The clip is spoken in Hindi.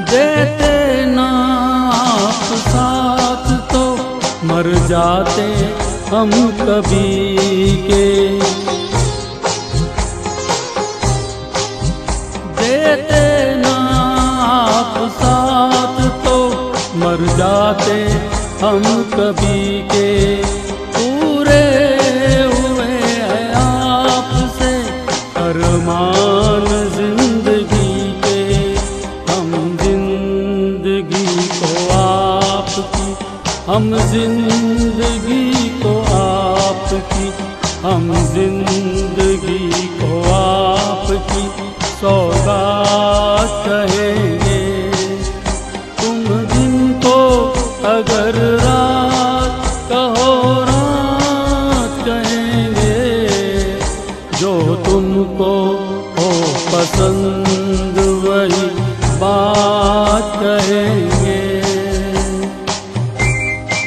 देते ना आप साथ तो मर जाते हम कभी के। देते ना आप साथ तो मर जाते हम कभी के। पूरे हुए हैं आपसे अरमान जिंदगी के। हम जिंदगी को आपकी, हम जिंदगी को आपकी, हम जिंदगी को आपकी सौगात कहेंगे। तुम दिन को अगर रात कहो रात कहेंगे। जो तुमको हो पसंद वही बात कहेंगे।